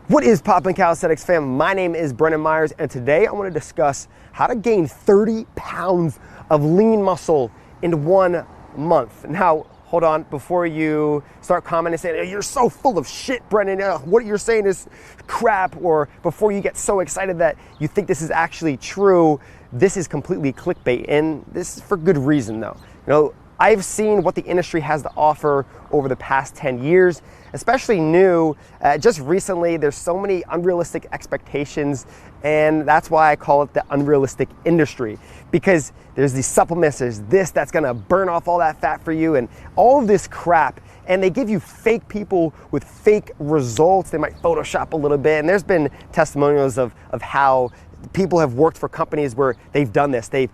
What is poppin' calisthenics fam? My name is Brennan Myers, and today I want to discuss how to gain 30 pounds of lean muscle in 1 month. Now, hold on, before you start commenting saying, you're so full of shit, Brennan, what you're saying is crap, or before you get so excited that you think this is actually true, this is completely clickbait, and this is for good reason though. I've seen what the industry has to offer over the past 10 years, especially new. Just recently, there's so many unrealistic expectations, and that's why I call it the unrealistic industry, because there's these supplements, there's this that's gonna burn off all that fat for you, and all of this crap, and they give you fake people with fake results. They might Photoshop a little bit, and there's been testimonials of how people have worked for companies where they've done this. They've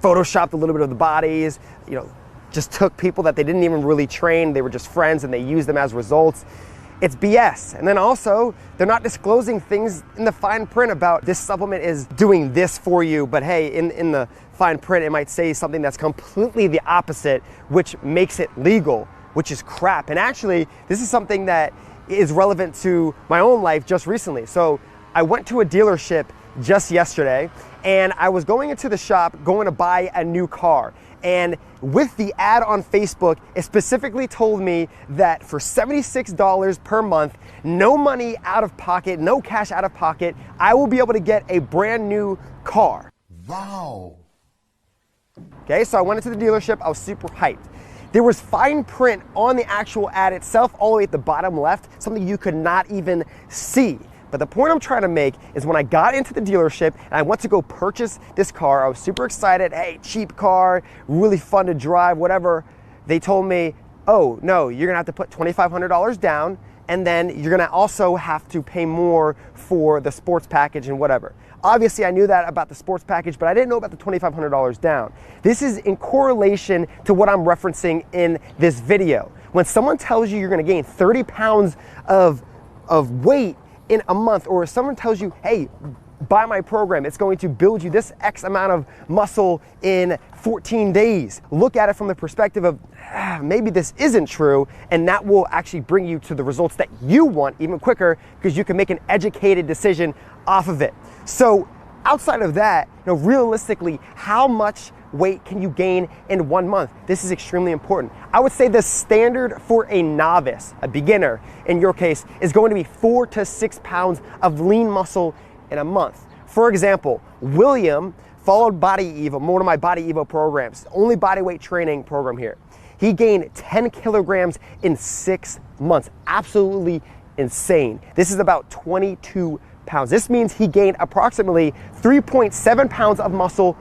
Photoshopped a little bit of the bodies, just took people that they didn't even really train, they were just friends, and they used them as results. It's BS. And then also, they're not disclosing things in the fine print about this supplement is doing this for you, but hey, in the fine print, it might say something that's completely the opposite, which makes it legal, which is crap. And actually, this is something that is relevant to my own life just recently. So I went to a dealership just yesterday, and I was going into the shop, going to buy a new car. And with the ad on Facebook, it specifically told me that for $76 per month, no money out of pocket, no cash out of pocket, I will be able to get a brand new car. Wow. Okay, so I went into the dealership, I was super hyped. There was fine print on the actual ad itself, all the way at the bottom left, something you could not even see. But the point I'm trying to make is when I got into the dealership and I went to go purchase this car, I was super excited, hey, cheap car, really fun to drive, whatever. They told me, oh, no, you're gonna have to put $2,500 down, and then you're gonna also have to pay more for the sports package and whatever. Obviously, I knew that about the sports package, but I didn't know about the $2,500 down. This is in correlation to what I'm referencing in this video. When someone tells you you're gonna gain 30 pounds of weight in a month, or if someone tells you, hey, buy my program, it's going to build you this X amount of muscle in 14 days. Look at it from the perspective of, maybe this isn't true, and that will actually bring you to the results that you want even quicker, because you can make an educated decision off of it. So outside of that, realistically, how much weight can you gain in 1 month? This is extremely important. I would say the standard for a novice, a beginner in your case, is going to be 4 to 6 pounds of lean muscle in a month. For example, William followed Body Evo, one of my Body Evo programs, only body weight training program here. He gained 10 kilograms in 6 months. Absolutely insane. This is about 22 pounds. This means he gained approximately 3.7 pounds of muscle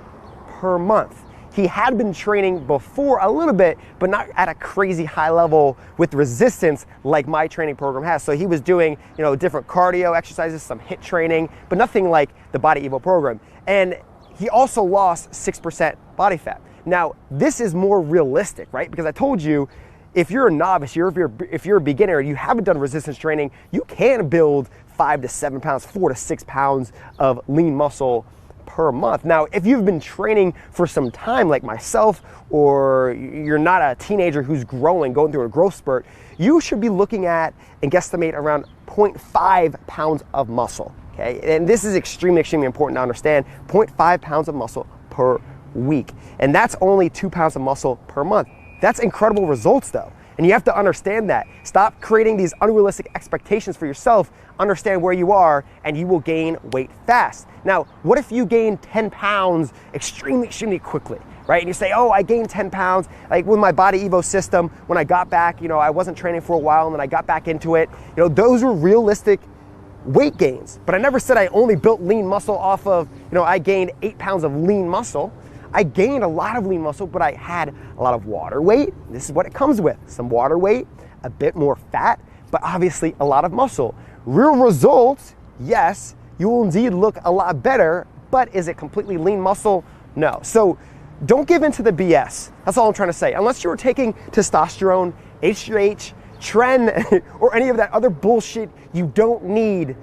per month. He had been training before a little bit, but not at a crazy high level with resistance like my training program has. So he was doing, different cardio exercises, some HIIT training, but nothing like the Body Evo program. And he also lost 6% body fat. Now, this is more realistic, right? Because I told you, if you're a novice, if you're a beginner, you haven't done resistance training, you can build 5 to 7 pounds, 4 to 6 pounds of lean muscle per month. Now, if you've been training for some time like myself, or you're not a teenager who's going through a growth spurt, you should be looking at and guesstimate around 0.5 pounds of muscle, okay? And this is extremely, extremely important to understand, 0.5 pounds of muscle per week. And that's only 2 pounds of muscle per month. That's incredible results though. And you have to understand that. Stop creating these unrealistic expectations for yourself. Understand where you are, and you will gain weight fast. Now, what if you gain 10 pounds extremely, extremely quickly, right? And you say, oh, I gained 10 pounds. Like with my Body Evo system, when I got back, I wasn't training for a while, and then I got back into it. Those were realistic weight gains. But I never said I only built lean muscle off of, I gained 8 pounds of lean muscle. I gained a lot of lean muscle, but I had a lot of water weight. This is what it comes with. Some water weight, a bit more fat, but obviously a lot of muscle. Real results, yes, you will indeed look a lot better, but is it completely lean muscle? No. So don't give in to the BS. That's all I'm trying to say. Unless you're taking testosterone, HGH, Tren, or any of that other bullshit you don't need,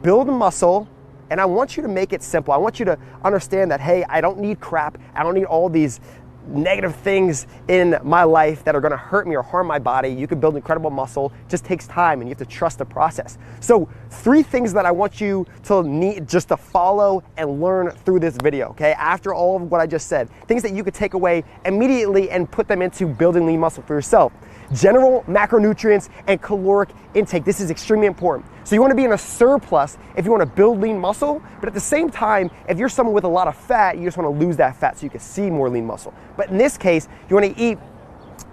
build muscle And I want you to make it simple. I want you to understand that, hey, I don't need crap. I don't need all these negative things in my life that are gonna hurt me or harm my body. You can build incredible muscle. It just takes time and you have to trust the process. So 3 things that I want you to need just to follow and learn through this video, okay? After all of what I just said, things that you could take away immediately and put them into building lean muscle for yourself. General macronutrients and caloric intake. This is extremely important. So you want to be in a surplus if you want to build lean muscle, but at the same time, if you're someone with a lot of fat, you just want to lose that fat so you can see more lean muscle. But in this case, you want to eat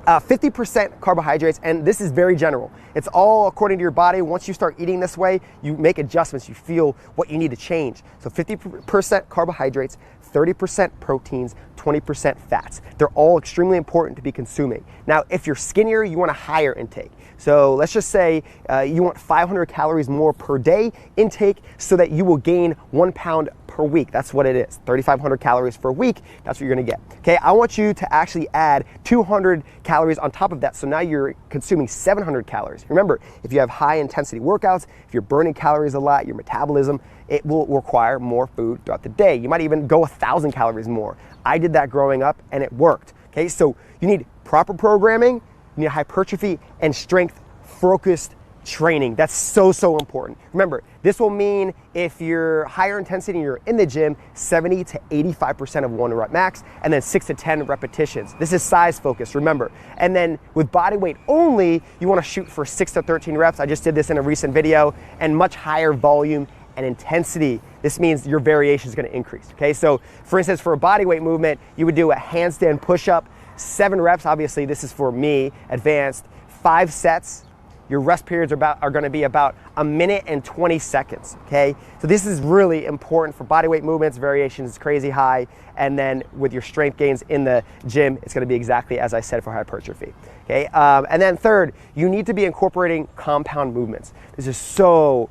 50% carbohydrates, and this is very general. It's all according to your body. Once you start eating this way, you make adjustments, you feel what you need to change. So 50% carbohydrates, 30% proteins, 20% fats. They're all extremely important to be consuming. Now, if you're skinnier, you want a higher intake. So let's just say you want 500 calories more per day intake so that you will gain 1 pound per week. That's what it is, 3,500 calories per week. That's what you're gonna get. Okay, I want you to actually add 200 calories on top of that. So now you're consuming 700 calories. Remember, if you have high intensity workouts, if you're burning calories a lot, your metabolism, it will require more food throughout the day. You might even go 1,000 calories more. I did that growing up and it worked. Okay, so you need proper programming, you need hypertrophy and strength focused training. That's so important. Remember, this will mean if you're higher intensity and you're in the gym, 70 to 85% of 1 rep max, and then 6 to 10 repetitions. This is size focused, remember. And then with body weight only, you want to shoot for 6 to 13 reps. I just did this in a recent video, and much higher volume and intensity. This means your variation is going to increase. Okay, so for instance, for a body weight movement, you would do a handstand push-up, 7 reps. Obviously, this is for me, advanced, 5 sets. Your rest periods are going to be about 1 minute and 20 seconds, okay? So this is really important for body weight movements, variations crazy high, and then with your strength gains in the gym, it's going to be exactly as I said for hypertrophy, okay? And then third, you need to be incorporating compound movements. This is so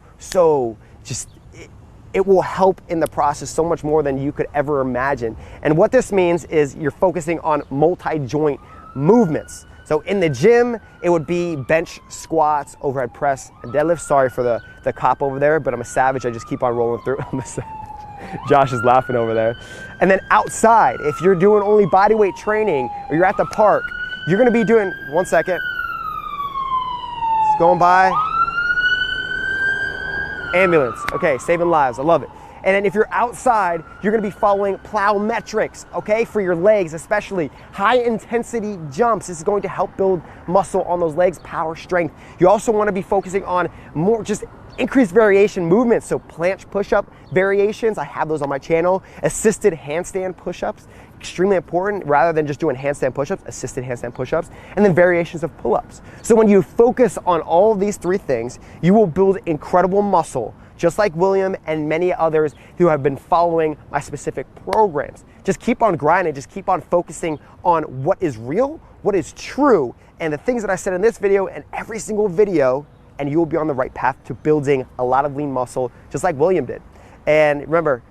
just, it will help in the process so much more than you could ever imagine. And what this means is you're focusing on multi-joint movements. So in the gym, it would be bench, squats, overhead press, and deadlift. Sorry for the cop over there, but I'm a savage. I just keep on rolling through. I'm a savage. Josh is laughing over there. And then outside, if you're doing only body weight training or you're at the park, you're gonna be doing, 1 second. It's going by. Ambulance. Okay, saving lives. I love it. And then if you're outside, you're gonna be following plyometrics, okay, for your legs, especially high intensity jumps. This is going to help build muscle on those legs, power, strength. You also wanna be focusing on more just increased variation movements. So planche push-up variations, I have those on my channel. Assisted handstand push-ups, extremely important, rather than just doing handstand push-ups, assisted handstand push-ups, and then variations of pull-ups. So when you focus on all of these 3 things, you will build incredible muscle, just like William and many others who have been following my specific programs. Just keep on grinding, just keep on focusing on what is real, what is true, and the things that I said in this video and every single video, and you will be on the right path to building a lot of lean muscle, just like William did. And remember,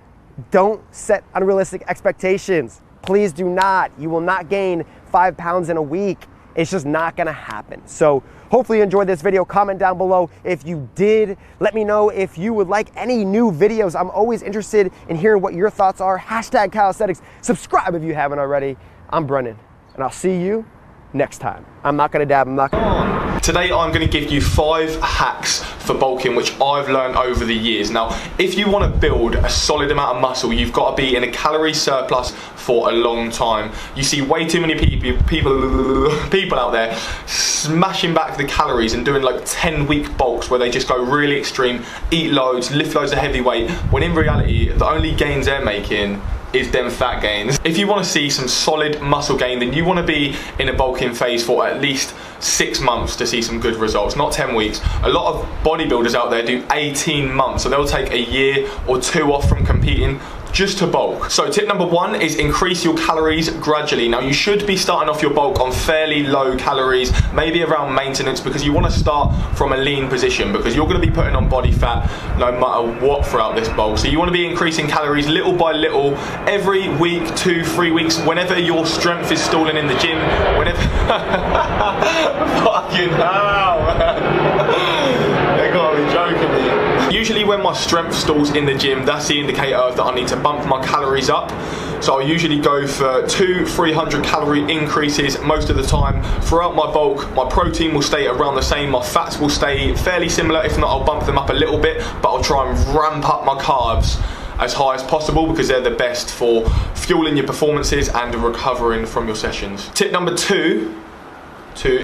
don't set unrealistic expectations. Please do not. You will not gain 5 pounds in a week. It's just not gonna happen. So hopefully you enjoyed this video. Comment down below if you did. Let me know if you would like any new videos. I'm always interested in hearing what your thoughts are. Hashtag calisthenics. Subscribe if you haven't already. I'm Brendan, and I'll see you next time. I'm not gonna dab, I'm not gonna... Today I'm going to give you 5 hacks for bulking which I've learned over the years. Now, if you want to build a solid amount of muscle, you've got to be in a calorie surplus for a long time. You see way too many people out there smashing back the calories and doing like 10-week bulks where they just go really extreme, eat loads, lift loads of heavy weight, when in reality the only gains they're making is them fat gains. If you want to see some solid muscle gain, then you want to be in a bulking phase for at least 6 months to see some good results, not 10 weeks. A lot of bodybuilders out there do 18 months, so they'll take a year or 2 off from competing just to bulk. So tip number 1 is increase your calories gradually. Now you should be starting off your bulk on fairly low calories, maybe around maintenance, because you want to start from a lean position, because you're going to be putting on body fat no matter what throughout this bulk. So you want to be increasing calories little by little every week, 2, 3 weeks, whenever your strength is stalling in the gym, whenever... Fucking hell, man. They gotta be joking me. Usually when my strength stalls in the gym, that's the indicator that I need to bump my calories up. So I usually go for 200-300 calorie increases most of the time. Throughout my bulk, my protein will stay around the same, my fats will stay fairly similar. If not, I'll bump them up a little bit, but I'll try and ramp up my carbs as high as possible because they're the best for fueling your performances and recovering from your sessions. Tip number two,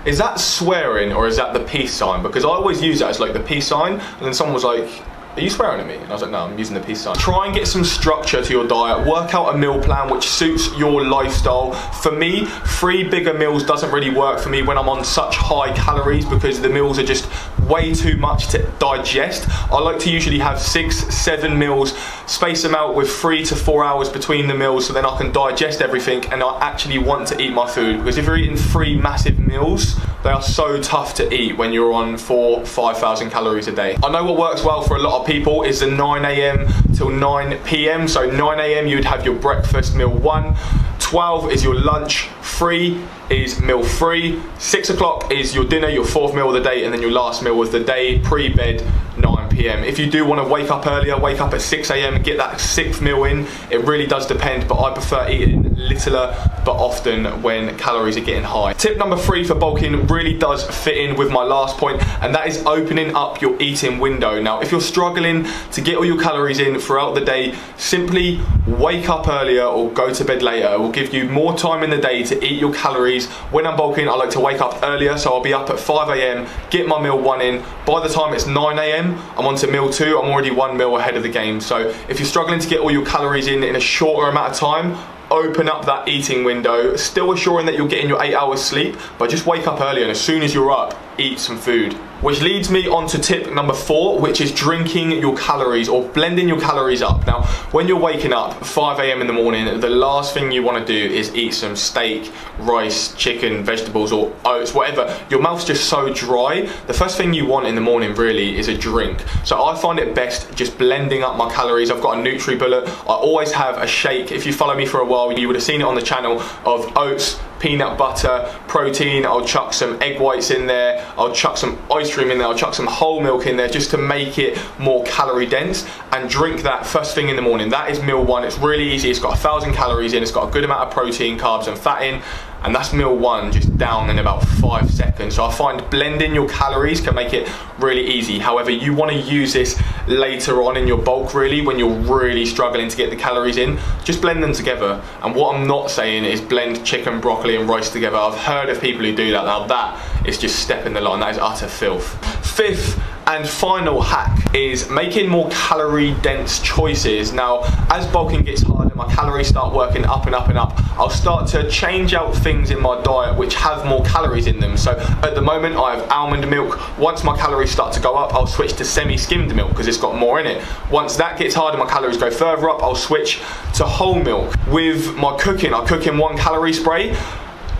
is that swearing or is that the peace sign? Because I always use that as like the peace sign, and then someone was like, are you swearing at me? And I was like, no, I'm using the peace sign. Try and get some structure to your diet. Work out a meal plan which suits your lifestyle. For me, 3 bigger meals doesn't really work for me when I'm on such high calories because the meals are just way too much to digest. I like to usually have 6-7 meals, space them out with 3 to 4 hours between the meals so then I can digest everything and I actually want to eat my food. Because if you're eating 3 massive meals, they are so tough to eat when you're on 4,000-5,000 calories a day. I know what works well for a lot of people is the 9 a.m. till 9 p.m. So 9 a.m. you would have your breakfast, meal 1. 12 is your lunch, 3 is meal 3, 6 o'clock is your dinner, your 4th meal of the day, and then your last meal of the day, pre-bed, 9 p.m. If you do want to wake up earlier, wake up at 6 a.m, get that 6th meal in. It really does depend, but I prefer eating littler but often when calories are getting high. Tip number 3 for bulking really does fit in with my last point, and that is opening up your eating window. Now, if you're struggling to get all your calories in throughout the day, simply wake up earlier or go to bed later. It will give you more time in the day to eat your calories. When I'm bulking, I like to wake up earlier, so I'll be up at 5 a.m, get my meal 1 in. By the time it's 9 a.m, I'm on to meal 2. I'm already 1 meal ahead of the game. So if you're struggling to get all your calories in a shorter amount of time, open up that eating window, still assuring that you're getting your 8 hours sleep, but just wake up earlier and as soon as you're up, eat some food. Which leads me on to tip number 4, which is drinking your calories or blending your calories up. Now, when you're waking up 5 a.m. in the morning, the last thing you want to do is eat some steak, rice, chicken, vegetables, or oats, whatever. Your mouth's just so dry. The first thing you want in the morning really is a drink. So I find it best just blending up my calories. I've got a NutriBullet. I always have a shake. If you follow me for a while, you would have seen it on the channel of oats, peanut butter, protein. I'll chuck some egg whites in there. I'll chuck some ice cream in there. I'll chuck some whole milk in there just to make it more calorie dense, and drink that first thing in the morning. That is meal 1. It's really easy. It's got 1,000 calories in. It's got a good amount of protein, carbs and fat in. And that's meal 1, just down in about 5 seconds. So I find blending your calories can make it really easy. However, you want to use this later on in your bulk really, when you're really struggling to get the calories in. Just blend them together. And what I'm not saying is blend chicken, broccoli and rice together. I've heard of people who do that. Now that is just stepping the line. That is utter filth. 5th and final hack is making more calorie dense choices. Now, as bulking gets harder, my calories start working up and up and up. I'll start to change out things in my diet which have more calories in them. So at the moment I have almond milk. Once my calories start to go up, I'll switch to semi-skimmed milk because it's got more in it. Once that gets harder, my calories go further up, I'll switch to whole milk. With my cooking, I cook in 1 calorie spray.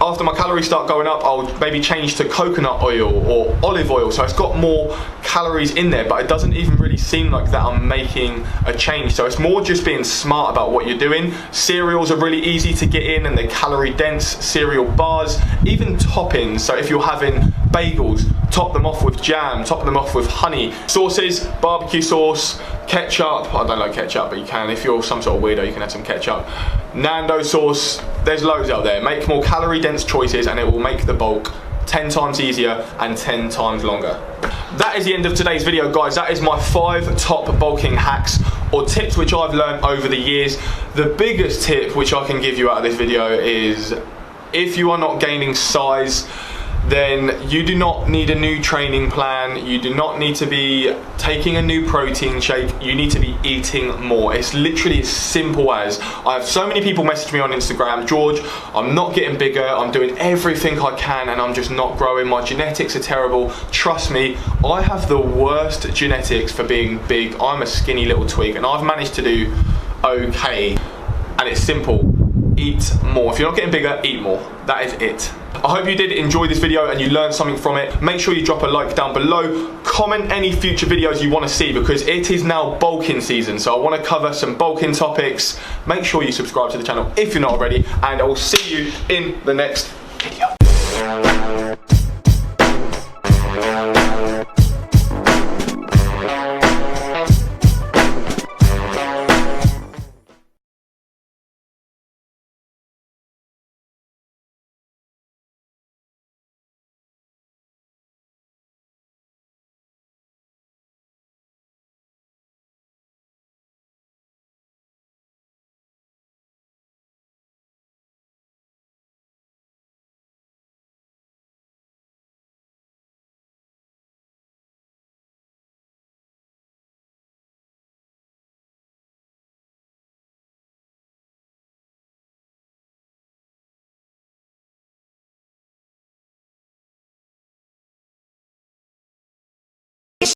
After my calories start going up, I'll maybe change to coconut oil or olive oil. So it's got more calories in there, but it doesn't even really seem like that I'm making a change. So it's more just being smart about what you're doing. Cereals are really easy to get in and they're calorie dense. Cereal bars, even toppings. So if you're having bagels, top them off with jam, top them off with honey. Sauces, barbecue sauce, ketchup. I don't like ketchup, but you can. If you're some sort of weirdo, you can have some ketchup. Nando sauce, there's loads out there. Make more calorie dense choices and it will make the bulk 10 times easier and 10 times longer. That is the end of today's video, guys. That is my 5 top bulking hacks or tips which I've learned over the years. The biggest tip which I can give you out of this video is if you are not gaining size, then you do not need a new training plan. You do not need to be taking a new protein shake. You need to be eating more. It's literally as simple as, I have so many people message me on Instagram, George, I'm not getting bigger, I'm doing everything I can and I'm just not growing. My genetics are terrible. Trust me, I have the worst genetics for being big. I'm a skinny little twig and I've managed to do okay. And it's simple. Eat more. If you're not getting bigger, eat more. That is it. I hope you did enjoy this video and you learned something from it. Make sure you drop a like down below. Comment any future videos you want to see because it is now bulking season. So I want to cover some bulking topics. Make sure you subscribe to the channel if you're not already, and I will see you in the next video.